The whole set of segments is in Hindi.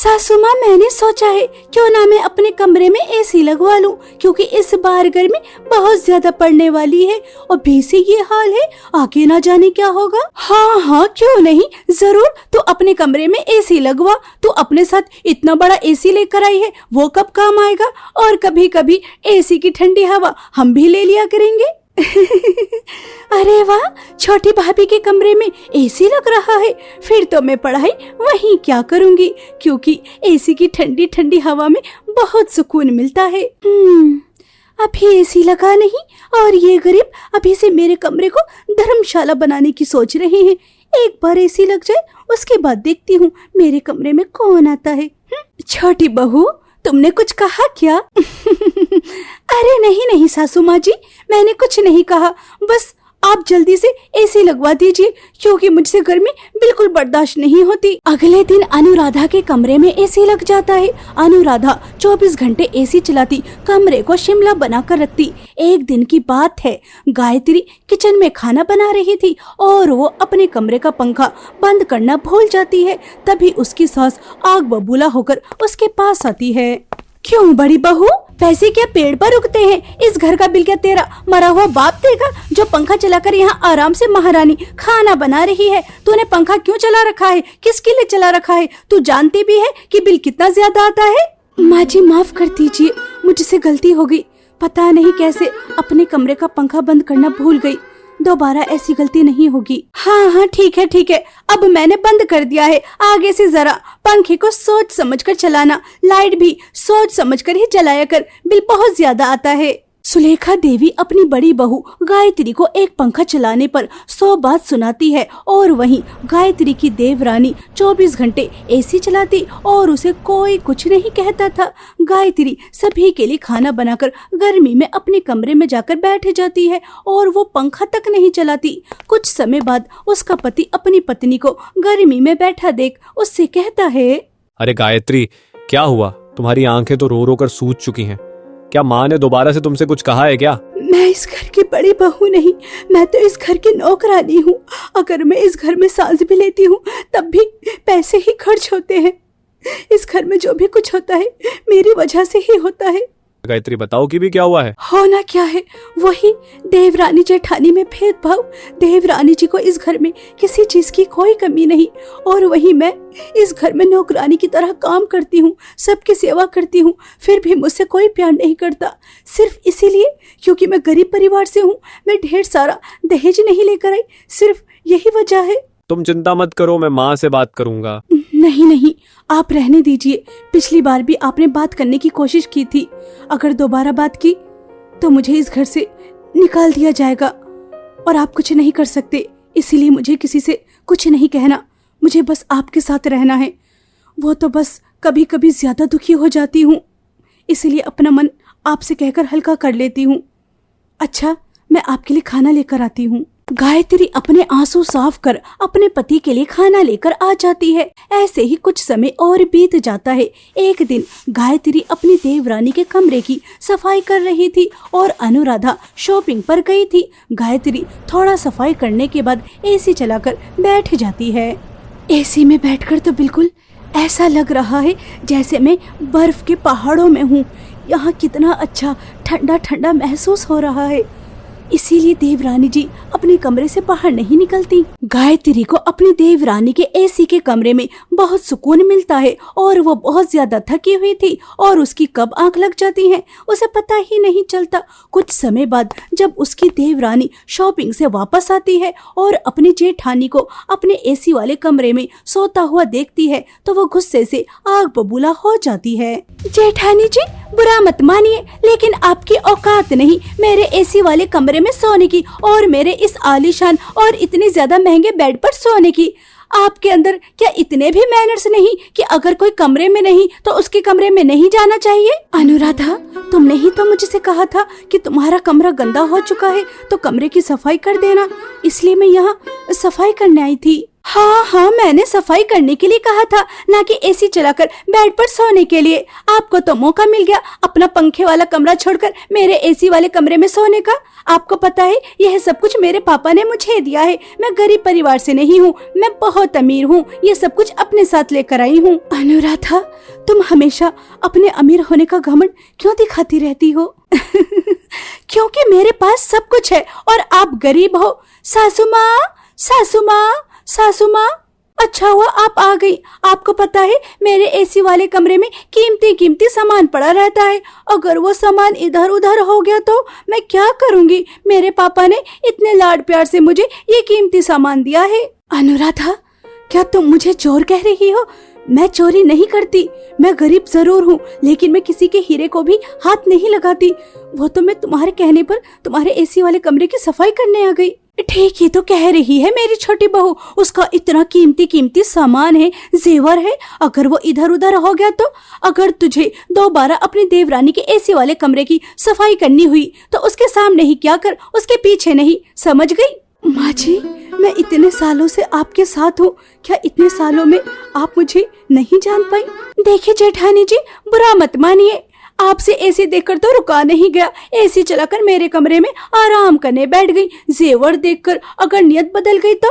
सासू माँ, मैंने सोचा है क्यों ना मैं अपने कमरे में एसी लगवा लूं, क्योंकि इस बार गर्मी बहुत ज्यादा पड़ने वाली है और बेसी ये हाल है, आगे ना जाने क्या होगा। हाँ हाँ, क्यों नहीं, जरूर। तू अपने कमरे में एसी लगवा। तू अपने साथ इतना बड़ा एसी लेकर आई है, वो कब काम आएगा। और कभी कभी एसी की ठंडी हवा हम भी ले लिया करेंगे। अरे वाह, छोटी भाभी के कमरे में एसी लग रहा है, फिर तो मैं पढ़ाई वहीं क्या करूंगी, क्योंकि एसी की ठंडी ठंडी हवा में बहुत सुकून मिलता है। अभी एसी लगा नहीं और ये गरीब अभी से मेरे कमरे को धर्मशाला बनाने की सोच रहे हैं। एक बार एसी लग जाए उसके बाद देखती हूँ मेरे कमरे में कौन आता है। छोटी बहू, तुमने कुछ कहा क्या? अरे नहीं नहीं सासू माँ जी, मैंने कुछ नहीं कहा, बस आप जल्दी से एसी लगवा दीजिए, क्योंकि मुझसे गर्मी बिल्कुल बर्दाश्त नहीं होती। अगले दिन अनुराधा के कमरे में एसी लग जाता है। अनुराधा 24 घंटे एसी चलाती, कमरे को शिमला बनाकर रखती। एक दिन की बात है, गायत्री किचन में खाना बना रही थी और वो अपने कमरे का पंखा बंद करना भूल जाती है। तभी उसकी सास आग बबूला होकर उसके पास आती है। क्यों बड़ी बहू, पैसे क्या पेड़ पर उगते हैं? इस घर का बिल क्या तेरा मरा हुआ बाप देगा, जो पंखा चलाकर यहाँ आराम से महारानी खाना बना रही है? तूने पंखा क्यों चला रखा है? किसके लिए चला रखा है? तू जानती भी है कि बिल कितना ज्यादा आता है? माँ जी माफ कर दीजिए, मुझसे गलती हो गई। पता नहीं कैसे अपने कमरे का पंखा बंद करना भूल गई। दोबारा ऐसी गलती नहीं होगी। हाँ हाँ ठीक है, अब मैंने बंद कर दिया है। आगे से जरा पंखे को सोच समझकर चलाना, लाइट भी सोच समझकर ही जलाया कर, बिल बहुत ज्यादा आता है। सुलेखा देवी अपनी बड़ी बहू गायत्री को एक पंखा चलाने पर 100 बात सुनाती है और वहीं गायत्री की देवरानी 24 घंटे एसी चलाती और उसे कोई कुछ नहीं कहता था। गायत्री सभी के लिए खाना बनाकर गर्मी में अपने कमरे में जाकर बैठ जाती है और वो पंखा तक नहीं चलाती। कुछ समय बाद उसका पति अपनी पत्नी को गर्मी में बैठा देख उससे कहता है, अरे गायत्री, क्या हुआ? तुम्हारी आंखें तो रो रो कर सूज चुकी हैं। क्या माँ ने दोबारा से तुमसे कुछ कहा है क्या? मैं इस घर की बड़ी बहू नहीं, मैं तो इस घर की नौकरानी हूँ। अगर मैं इस घर में सांस भी लेती हूँ तब भी पैसे ही खर्च होते हैं। इस घर में जो भी कुछ होता है मेरी वजह से ही होता है। गायत्री बताओ कि भी क्या हुआ है? होना क्या है, वही देवरानी जेठानी में भेदभाव। देवरानी जी को इस घर में किसी चीज की कोई कमी नहीं और वही मैं इस घर में नौकरानी की तरह काम करती हूँ, सबकी सेवा करती हूँ, फिर भी मुझसे कोई प्यार नहीं करता। सिर्फ इसीलिए क्योंकि मैं गरीब परिवार से हूँ, मैं ढेर सारा दहेज नहीं लेकर आई, सिर्फ यही वजह है। तुम चिंता मत करो, मैं माँ से बात करूंगा। नहीं, आप रहने दीजिए। पिछली बार भी आपने बात करने की कोशिश की थी, अगर दोबारा बात की तो मुझे इस घर से निकाल दिया जाएगा और आप कुछ नहीं कर सकते। इसीलिए मुझे किसी से कुछ नहीं कहना, मुझे बस आपके साथ रहना है। वो तो बस कभी कभी ज्यादा दुखी हो जाती हूँ, इसलिए अपना मन आपसे कहकर हल्का कर लेती हूँ। अच्छा, मैं आपके लिए खाना लेकर आती हूँ। गायत्री अपने आंसू साफ कर अपने पति के लिए खाना लेकर आ जाती है। ऐसे ही कुछ समय और बीत जाता है। एक दिन गायत्री अपनी देवरानी के कमरे की सफाई कर रही थी और अनुराधा शॉपिंग पर गई थी। गायत्री थोड़ा सफाई करने के बाद एसी चलाकर बैठ जाती है। एसी में बैठकर तो बिल्कुल ऐसा लग रहा है जैसे मैं बर्फ के पहाड़ों में हूँ। यहाँ कितना अच्छा ठंडा ठंडा महसूस हो रहा है, इसीलिए देवरानी जी अपने कमरे से बाहर नहीं निकलती। गायत्री को अपनी देवरानी के एसी के कमरे में बहुत सुकून मिलता है और वो बहुत ज्यादा थकी हुई थी और उसकी कब आंख लग जाती है उसे पता ही नहीं चलता। कुछ समय बाद जब उसकी देवरानी शॉपिंग से वापस आती है और अपनी जेठानी को अपने एसी वाले कमरे में सोता हुआ देखती है तो वो गुस्से से आग बबूला हो जाती है। जेठानी जी, बुरा मत मानिए, लेकिन आपकी औकात नहीं मेरे एसी वाले कमरे में सोने की और मेरे इस आलीशान और इतने ज्यादा महंगे बेड पर सोने की। आपके अंदर क्या इतने भी मैनर्स नहीं कि अगर कोई कमरे में नहीं तो उसके कमरे में नहीं जाना चाहिए? अनुराधा, तुमने ही तो मुझसे कहा था कि तुम्हारा कमरा गंदा हो चुका है तो कमरे की सफाई कर देना, इसलिए मैं यहाँ सफाई करने आई थी। हाँ हाँ, मैंने सफाई करने के लिए कहा था, ना कि एसी चलाकर बेड पर सोने के लिए। आपको तो मौका मिल गया अपना पंखे वाला कमरा छोड़कर मेरे एसी वाले कमरे में सोने का। आपको पता है यह सब कुछ मेरे पापा ने मुझे दिया है। मैं गरीब परिवार से नहीं हूँ, मैं बहुत अमीर हूँ। ये सब कुछ अपने साथ लेकर आई हूँ। अनुराधा, तुम हमेशा अपने अमीर होने का घमंड क्यों दिखाती रहती हो? क्योंकि मेरे पास सब कुछ है और आप गरीब हो। सासू माँ, सासू माँ, सासू माँ, अच्छा हुआ आप आ गई। आपको पता है मेरे एसी वाले कमरे में कीमती कीमती सामान पड़ा रहता है। अगर वो सामान इधर उधर हो गया तो मैं क्या करूंगी? मेरे पापा ने इतने लाड प्यार से मुझे ये कीमती सामान दिया है। अनुराधा, क्या तुम मुझे चोर कह रही हो? मैं चोरी नहीं करती। मैं गरीब जरूर हूँ, लेकिन मैं किसी के हीरे को भी हाथ नहीं लगाती। वो तो मैं तुम्हारे कहने पर तुम्हारे एसी वाले कमरे की सफाई करने आ गई। ठीक ही तो कह रही है मेरी छोटी बहू। उसका इतना कीमती कीमती सामान है, जेवर है। अगर वो इधर उधर हो गया तो? अगर तुझे दोबारा अपनी देवरानी के एसी वाले कमरे की सफाई करनी हुई तो उसके सामने ही क्या कर, उसके पीछे नहीं। समझ गई? माँ जी, मैं इतने सालों से आपके साथ हूँ, क्या इतने सालों में आप मुझे नहीं जान पाई? देखिए जेठानी जी, बुरा मत मानिए, आपसे एसी देखकर तो रुका नहीं गया। एसी चलाकर मेरे कमरे में आराम करने बैठ गई। जेवर देखकर अगर नियत बदल गई तो?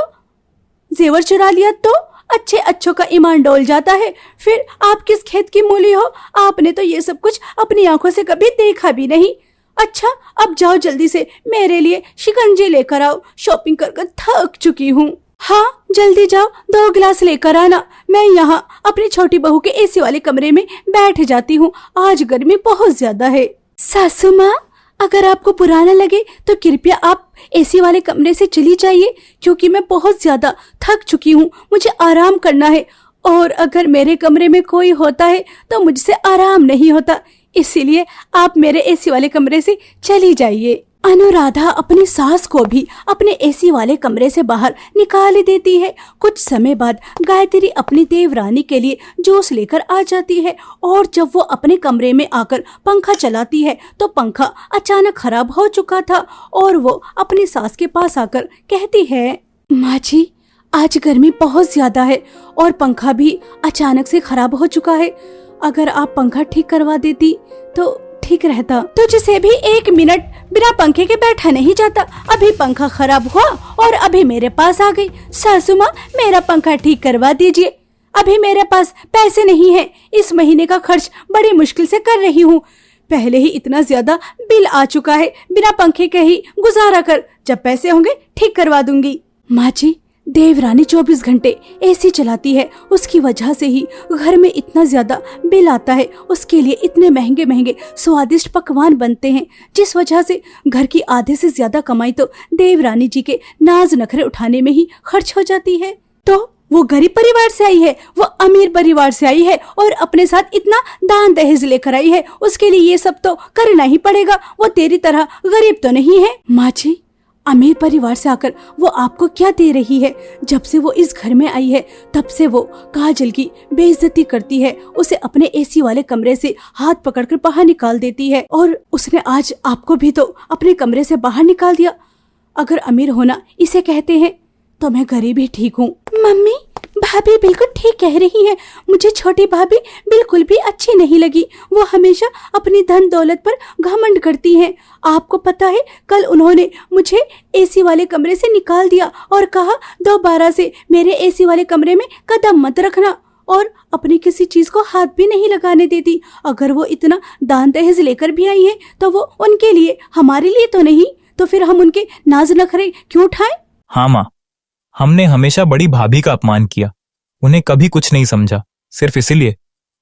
जेवर चुरा लिया तो? अच्छे अच्छों का ईमान डोल जाता है। फिर आप किस खेत की मूली हो? आपने तो ये सब कुछ अपनी आंखों से कभी देखा भी नहीं। अच्छा, अब जाओ जल्दी से मेरे लिए शिकंजी लेकर आओ। शॉपिंग कर थक चुकी हूँ। हाँ, जल्दी जाओ, 2 गिलास लेकर आना। मैं यहाँ अपनी छोटी बहू के एसी वाले कमरे में बैठ जाती हूँ। आज गर्मी बहुत ज्यादा है। सासू माँ, अगर आपको बुरा न लगे तो कृपया आप एसी वाले कमरे से चली जाइए, क्योंकि मैं बहुत ज्यादा थक चुकी हूँ। मुझे आराम करना है, और अगर मेरे कमरे में कोई होता है तो मुझसे आराम नहीं होता। इसीलिए आप मेरे एसी वाले कमरे से चली जाइए। अनुराधा अपनी सास को भी अपने एसी वाले कमरे से बाहर निकाल देती है। कुछ समय बाद गायत्री अपनी देवरानी के लिए जूस लेकर आ जाती है, और जब वो अपने कमरे में आकर पंखा चलाती है तो पंखा अचानक खराब हो चुका था, और वो अपनी सास के पास आकर कहती है, माँ जी, आज गर्मी बहुत ज्यादा है और पंखा भी अचानक से खराब हो चुका है। अगर आप पंखा ठीक करवा देती तो ठीक रहता। तुझसे भी 1 मिनट बिना पंखे के बैठा नहीं जाता। अभी पंखा खराब हुआ और अभी मेरे पास आ गई। सासू माँ, मेरा पंखा ठीक करवा दीजिए। अभी मेरे पास पैसे नहीं है। इस महीने का खर्च बड़ी मुश्किल से कर रही हूँ। पहले ही इतना ज्यादा बिल आ चुका है। बिना पंखे के ही गुजारा कर। जब पैसे होंगे ठीक करवा दूंगी। माँ जी, देवरानी 24 घंटे एसी चलाती है। उसकी वजह से ही घर में इतना ज्यादा बिल आता है। उसके लिए इतने महंगे महंगे स्वादिष्ट पकवान बनते हैं, जिस वजह से घर की आधे से ज्यादा कमाई तो देवरानी जी के नाज नखरे उठाने में ही खर्च हो जाती है। तो वो गरीब परिवार से आई है, वो अमीर परिवार से आई है, और अपने साथ इतना दान दहेज लेकर आई है। उसके लिए ये सब तो करना ही पड़ेगा। वो तेरी तरह गरीब तो नहीं है। माँ जी, अमीर परिवार से आकर वो आपको क्या दे रही है? जब से वो इस घर में आई है तब से वो काजल की बेइज्जती करती है। उसे अपने एसी वाले कमरे से हाथ पकड़कर बाहर निकाल देती है, और उसने आज आपको भी तो अपने कमरे से बाहर निकाल दिया। अगर अमीर होना इसे कहते हैं तो मैं गरीब ही ठीक हूँ। मम्मी, भाभी बिल्कुल ठीक कह रही है। मुझे छोटी भाभी बिल्कुल भी अच्छी नहीं लगी। वो हमेशा अपनी धन दौलत पर घमंड करती हैं। आपको पता है, कल उन्होंने मुझे एसी वाले कमरे से निकाल दिया और कहा दोबारा से मेरे एसी वाले कमरे में कदम मत रखना, और अपनी किसी चीज को हाथ भी नहीं लगाने देती। अगर वो इतना दान दहेज लेकर भी आई है तो वो उनके लिए, हमारे लिए तो नहीं। तो फिर हम उनके नाज नखरे क्यों उठाएं? हाँ माँ, हमने हमेशा बड़ी भाभी का अपमान किया। उन्हें कभी कुछ नहीं समझा, सिर्फ इसलिए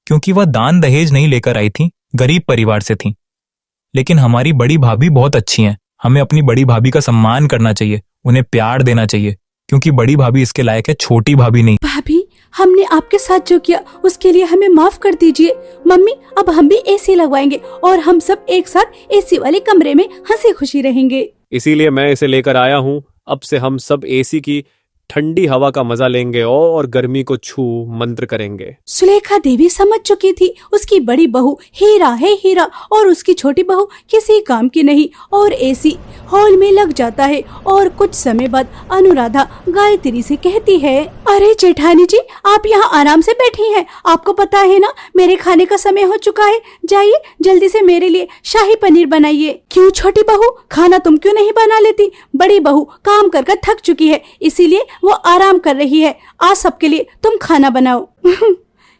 क्योंकि वह दान दहेज नहीं लेकर आई थी, गरीब परिवार से थी। लेकिन हमारी बड़ी भाभी बहुत अच्छी हैं। हमें अपनी बड़ी भाभी का सम्मान करना चाहिए, उन्हें प्यार देना चाहिए, क्योंकि बड़ी भाभी इसके लायक है, छोटी भाभी नहीं। भाभी, हमने आपके साथ जो किया उसके लिए हमें माफ कर दीजिए। मम्मी, अब हम भी एसी लगवाएंगे और हम सब एक साथ एसी वाले कमरे में हंसी खुशी रहेंगे। इसीलिए मैं इसे लेकर आया हूँ। अब से हम सब एसी की ठंडी हवा का मजा लेंगे और गर्मी को छू मंत्र करेंगे। सुलेखा देवी समझ चुकी थी उसकी बड़ी बहू हीरा है हीरा और उसकी छोटी बहू किसी काम की नहीं, और एसी हॉल में लग जाता है। और कुछ समय बाद अनुराधा गायत्री से कहती है, अरे जेठानी जी, आप यहाँ आराम से बैठी हैं, आपको पता है ना मेरे खाने का समय हो चुका है, जाइए जल्दी से मेरे लिए शाही पनीर बनाइए। क्यों छोटी बहू, खाना तुम क्यों नहीं बना लेती? बड़ी बहू काम कर थक चुकी है, इसीलिए वो आराम कर रही है, आज सबके लिए तुम खाना बनाओ।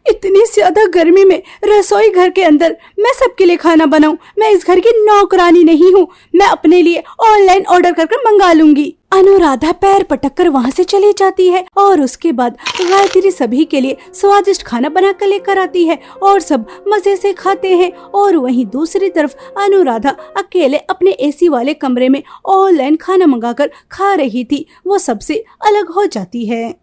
इतनी ज्यादा गर्मी में रसोई घर के अंदर मैं सबके लिए खाना बनाऊं? मैं इस घर की नौकरानी नहीं हूँ, मैं अपने लिए ऑनलाइन ऑर्डर कर मंगा लूंगी। अनुराधा पैर पटक कर वहाँ से चली जाती है और उसके बाद गायत्री सभी के लिए स्वादिष्ट खाना बना कर लेकर आती है और सब मजे से खाते हैं। और वहीं दूसरी तरफ अनुराधा अकेले अपने एसी वाले कमरे में ऑनलाइन खाना मंगाकर खा रही थी, वो सबसे अलग हो जाती है।